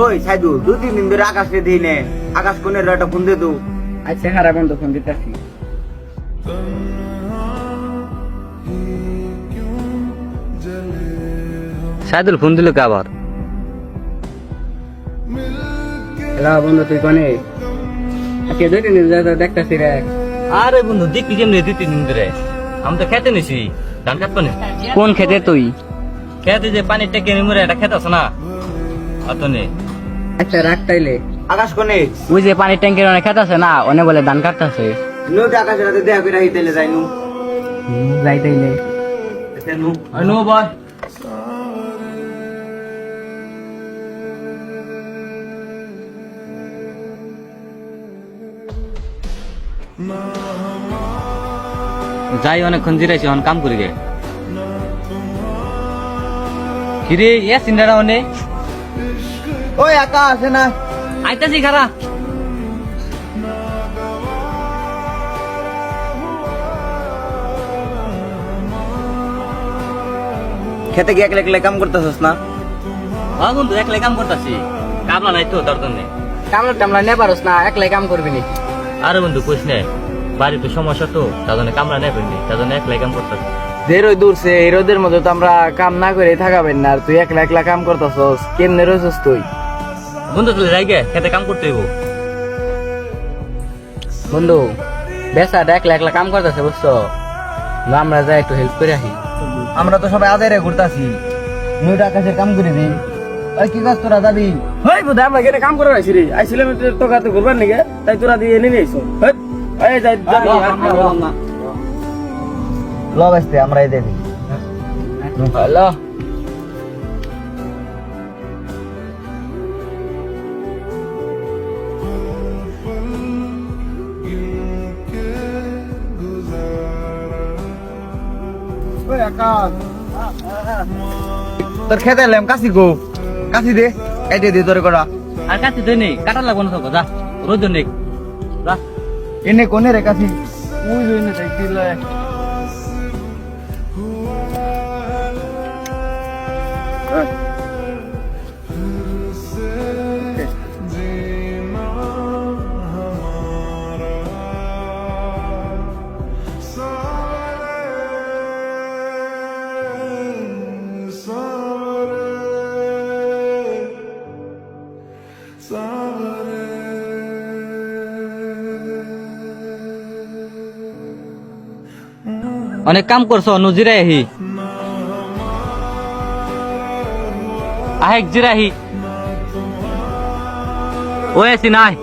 ওই সাইদু 2-3 দিন ধরে আকাশে দিই নে, আকাশ কোনের একটা ফোন দে তো। আচ্ছা হারা বন্ধু ফোন দিতেছি। সাইদুল ফোন দিল কে আবার? হ্যালো বন্ধু তুই কোনে? আজকে 2 দিন ধরে দেখতাছি রে। আরে বন্ধু দেখবি কেমনি 2-3 দিন ধরে? আমি তো খেতে নিছি ধান কাটবো না। কোন খেতে তুই? খেতে যে পানি টেকে নিমুরে এটা খেতে আছে না অত নেই। আচ্ছা রাখ তাইলে। আকাশ কোনে? ওই যে পানির ট্যাঙ্কের অনেক খেত আছে না, অনেক বলে ধান কাটতেছে। নদী আকাশের রাতে দেখা করে আইতেলে যাইনু। যাই তাইলে। নু আই নো ভাই। যাই অনেকক্ষণ জিরাইছি এখন কাম করি গে। কিরে ইয়া সিন্ডারা অনে ওই আকাশ আছে না? আইতাছি খারা। খেতে গিয়ে একলা একলা কাম করতেছস না? হ্যাঁ বন্ধু একলাই কাম করতেছি, কামলা নাই তো তার জন্য। কামলা টামলা নে পারস না, একলাই কাম করবি নি? আরে বন্ধু কইস না, বাড়ি তো সমস্যা তো তার জন্য কামলা নেই পারিনি, তার জন্য একলাই কাম করতেছি। যে রোদ দূরছে এই রোদের মধ্যে তো আমরা কাম না করে থাকাবেন না, আর তুই একলা একলা কাম করতেছস, কেমনে রয়েছস তুই? বন্ধু তাহলে যাই গে, খেতে কাম করতে হইব। বন্ধু বেসাটা একলা একলা কাম করতেছে বুঝছো, না আমরা যাই একটু হেল্প করে আসি। আমরা তো সবাই আদারে ঘুরতাছি, নদী আকাশের কাম করে দিই। ওই কি কাজ তোরা যাবি? হই বুদা আমরা এখানে কাম করে আইছি রে, আইছিলাম তো কাতে ঘুরবার নাকি, তাই তোরা দিয়ে এনে নিয়েছো। এই যাই ল বাইতে আমরা এই দেবি। হ্যালো তোর খেতে এলাম কাশি গো, কাশি দে, কেটে দে তোর করা। আর কাছে তো নেই, কাটা লাগবো না তো, যা রোদ নেই যা। এনে কোনে রে কাশি? ওই জন্য তাই দিলে অনেক কাম করছো, নজিরাই আহি আহেক জিরাহি ওই আছি নাই।